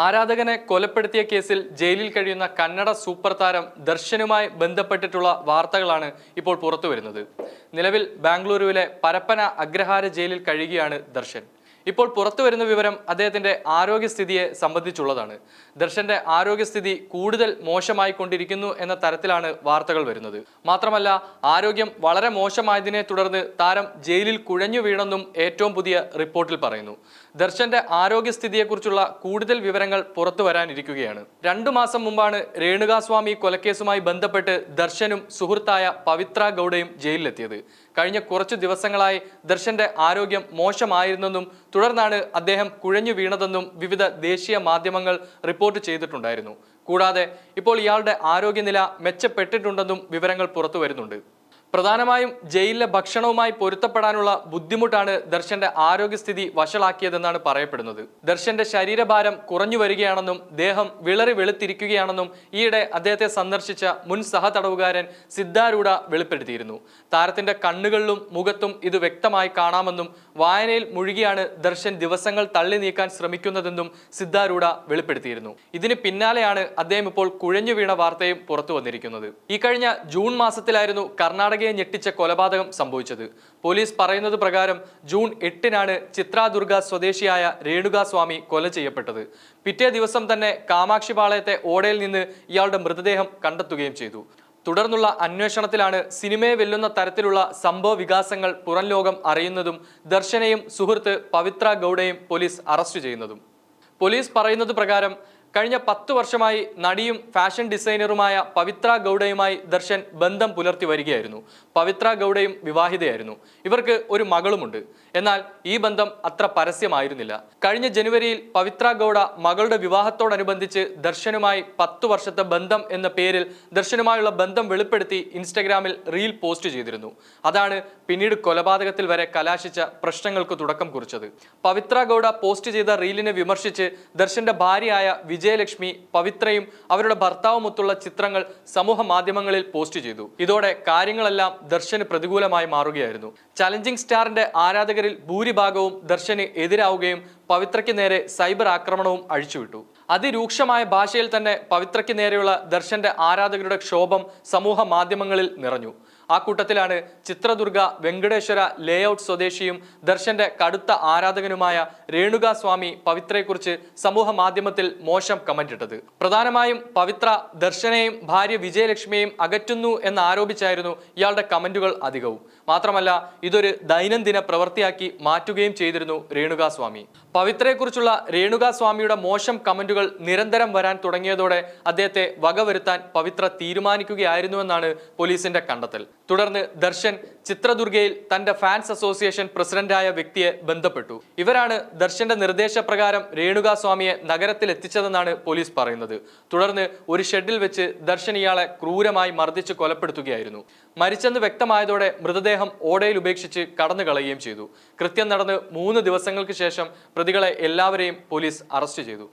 ആരാധകനെ കൊലപ്പെടുത്തിയ കേസിൽ ജയിലിൽ കഴിയുന്ന കന്നഡ സൂപ്പർ താരം ദർശനുമായി ബന്ധപ്പെട്ടിട്ടുള്ള വാർത്തകളാണ് ഇപ്പോൾ പുറത്തുവരുന്നത്. നിലവിൽ ബാംഗ്ലൂരുവിലെ പരപ്പന അഗ്രഹാര ജയിലിൽ കഴിയുകയാണ് ദർശൻ. ഇപ്പോൾ പുറത്തുവരുന്ന വിവരം അദ്ദേഹത്തിന്റെ ആരോഗ്യസ്ഥിതിയെ സംബന്ധിച്ചുള്ളതാണ്. ദർശന്റെ ആരോഗ്യസ്ഥിതി കൂടുതൽ മോശമായിക്കൊണ്ടിരിക്കുന്നു എന്ന തരത്തിലാണ് വാർത്തകൾ വരുന്നത്. മാത്രമല്ല, ആരോഗ്യം വളരെ മോശമായതിനെ തുടർന്ന് താരം ജയിലിൽ കുഴഞ്ഞു വീണെന്നും ഏറ്റവും പുതിയ റിപ്പോർട്ടിൽ പറയുന്നു. ദർശന്റെ ആരോഗ്യസ്ഥിതിയെക്കുറിച്ചുള്ള കൂടുതൽ വിവരങ്ങൾ പുറത്തു വരാനിരിക്കുകയാണ്. 2 മാസം മുമ്പാണ് രേണുകാസ്വാമി കൊലക്കേസുമായി ബന്ധപ്പെട്ട് ദർശനും സുഹൃത്തായ പവിത്ര ഗൗഡയും ജയിലിലെത്തിയത്. കഴിഞ്ഞ കുറച്ചു ദിവസങ്ങളായി ദർശന്റെ ആരോഗ്യം മോശമായിരുന്നെന്നും തുടർന്നാണ് അദ്ദേഹം കുഴഞ്ഞു വീണതെന്നും വിവിധ ദേശീയ മാധ്യമങ്ങൾ റിപ്പോർട്ട് ചെയ്തിട്ടുണ്ടായിരുന്നു. കൂടാതെ ഇപ്പോൾ ഇയാളുടെ ആരോഗ്യനില മെച്ചപ്പെട്ടിട്ടുണ്ടെന്നും വിവരങ്ങൾ പുറത്തു വരുന്നുണ്ട്. പ്രധാനമായും ജയിലിലെ ഭക്ഷണവുമായി പൊരുത്തപ്പെടാനുള്ള ബുദ്ധിമുട്ടാണ് ദർശന്റെ ആരോഗ്യസ്ഥിതി വഷളാക്കിയതെന്നാണ് പറയപ്പെടുന്നത്. ദർശന്റെ ശരീരഭാരം കുറഞ്ഞു വരികയാണെന്നും ദേഹം വിളറി വെളുത്തിരിക്കുകയാണെന്നും ഈയിടെ അദ്ദേഹത്തെ സന്ദർശിച്ച മുൻ സഹതടവുകാരൻ സിദ്ധാരൂഢ വെളിപ്പെടുത്തിയിരുന്നു. താരത്തിന്റെ കണ്ണുകളിലും മുഖത്തും ഇത് വ്യക്തമായി കാണാമെന്നും വായനയിൽ മുഴുകിയാണ് ദർശൻ ദിവസങ്ങൾ തള്ളി നീക്കാൻ ശ്രമിക്കുന്നതെന്നും സിദ്ധാരൂഢ വെളിപ്പെടുത്തിയിരുന്നു. ഇതിന് പിന്നാലെയാണ് അദ്ദേഹം ഇപ്പോൾ കുഴഞ്ഞു വീണ വാർത്തയും പുറത്തു വന്നിരിക്കുന്നത്. ഈ കഴിഞ്ഞ ജൂൺ മാസത്തിലായിരുന്നു കർണാടകയെ ഞെട്ടിച്ച കൊലപാതകം സംഭവിച്ചത്. പോലീസ് പറയുന്നത് പ്രകാരം ജൂൺ 8-നാണ് ചിത്രദുർഗ സ്വദേശിയായ രേണുകാസ്വാമി കൊല ചെയ്യപ്പെട്ടത്. പിറ്റേ ദിവസം തന്നെ കാമാക്ഷിപാളയത്തെ ഓടയിൽ നിന്ന് ഇയാളുടെ മൃതദേഹം കണ്ടെത്തുകയും ചെയ്തു. തുടർന്നുള്ള അന്വേഷണത്തിലാണ് സിനിമയെ വെല്ലുന്ന തരത്തിലുള്ള സംഭവ വികാസങ്ങൾ പുറം ലോകം അറിയുന്നതും ദർശനെയും സുഹൃത്ത് പവിത്ര ഗൗഡയും പോലീസ് അറസ്റ്റ് ചെയ്യുന്നതും. പോലീസ് പറയുന്നത് പ്രകാരം കഴിഞ്ഞ 10 വർഷമായി നടിയും ഫാഷൻ ഡിസൈനറുമായ പവിത്ര ഗൗഡയുമായി ദർശൻ ബന്ധം പുലർത്തി വരികയായിരുന്നു. പവിത്ര ഗൗഡയും വിവാഹിതയായിരുന്നു. ഇവർക്ക് ഒരു മകളുമുണ്ട്. എന്നാൽ ഈ ബന്ധം അത്ര പരസ്യമായിരുന്നില്ല. കഴിഞ്ഞ ജനുവരിയിൽ പവിത്ര ഗൗഡ മകളുടെ വിവാഹത്തോടനുബന്ധിച്ച് ദർശനുമായി 10 വർഷത്തെ ബന്ധം എന്ന പേരിൽ ദർശനുമായുള്ള ബന്ധം വെളിപ്പെടുത്തി ഇൻസ്റ്റഗ്രാമിൽ റീൽ പോസ്റ്റ് ചെയ്തിരുന്നു. അതാണ് പിന്നീട് കൊലപാതകത്തിൽ വരെ കലാശിച്ച പ്രശ്നങ്ങൾക്ക് തുടക്കം കുറിച്ചത്. പവിത്ര ഗൗഡ പോസ്റ്റ് ചെയ്ത റീലിനെ വിമർശിച്ച് ദർശന്റെ ഭാര്യയായ വിജയലക്ഷ്മി പവിത്രയും അവരുടെ ഭർത്താവുമൊത്തുള്ള ചിത്രങ്ങൾ സമൂഹ മാധ്യമങ്ങളിൽ പോസ്റ്റ് ചെയ്തു. ഇതോടെ കാര്യങ്ങളെല്ലാം ദർശന് പ്രതികൂലമായി മാറുകയായിരുന്നു. ചലഞ്ചിങ് സ്റ്റാറിന്റെ ആരാധകരിൽ ഭൂരിഭാഗവും ദർശന് എതിരാവുകയും പവിത്രയ്ക്ക് നേരെ സൈബർ ആക്രമണവും അഴിച്ചുവിട്ടു. അതിരൂക്ഷമായ ഭാഷയിൽ തന്നെ പവിത്രയ്ക്ക് നേരെയുള്ള ദർശന്റെ ആരാധകരുടെ ക്ഷോഭം സമൂഹ മാധ്യമങ്ങളിൽ നിറഞ്ഞു. ആ കൂട്ടത്തിലാണ് ചിത്രദുർഗ വെങ്കടേശ്വര ലേഔട്ട് സ്വദേശിയും ദർശന്റെ കടുത്ത ആരാധകനുമായ രേണുകാസ്വാമി പവിത്രയെക്കുറിച്ച് സമൂഹ മാധ്യമത്തിൽ മോശം കമന്റ് ഇട്ടത്. പ്രധാനമായും പവിത്ര ദർശനെയും ഭാര്യ വിജയലക്ഷ്മിയെയും അകറ്റുന്നു എന്നാരോപിച്ചായിരുന്നു ഇയാളുടെ കമന്റുകൾ അധികവും. മാത്രമല്ല, ഇതൊരു ദൈനംദിന പ്രവൃത്തിയാക്കി മാറ്റുകയും ചെയ്തിരുന്നു രേണുകാസ്വാമി. പവിത്രയെക്കുറിച്ചുള്ള രേണുകാസ്വാമിയുടെ മോശം കമന്റുകൾ നിരന്തരം വരാൻ തുടങ്ങിയതോടെ അദ്ദേഹത്തെ വകവരുത്താൻ പവിത്ര തീരുമാനിക്കുകയായിരുന്നുവെന്നാണ് പോലീസിന്റെ കണ്ടെത്തൽ. തുടർന്ന് ദർശൻ ചിത്രദുർഗയിൽ തന്റെ ഫാൻസ് അസോസിയേഷൻ പ്രസിഡന്റായ വ്യക്തിയെ ബന്ധപ്പെട്ടു. ഇവരാണ് ദർശന്റെ നിർദ്ദേശപ്രകാരം രേണുകാസ്വാമിയെ നഗരത്തിൽ എത്തിച്ചതെന്നാണ് പോലീസ് പറയുന്നത്. തുടർന്ന് ഒരു ഷെഡിൽ വെച്ച് ദർശൻ ഇയാളെ ക്രൂരമായി മർദ്ദിച്ച് കൊലപ്പെടുത്തുകയായിരുന്നു. മരിച്ചെന്ന് വ്യക്തമായതോടെ മൃതദേഹം ഓടയിൽ ഉപേക്ഷിച്ച് കടന്നു കളയുകയും ചെയ്തു. കൃത്യം നടന്ന് 3 ദിവസങ്ങൾക്ക് ശേഷം പ്രതികളെ എല്ലാവരെയും പോലീസ് അറസ്റ്റ് ചെയ്തു.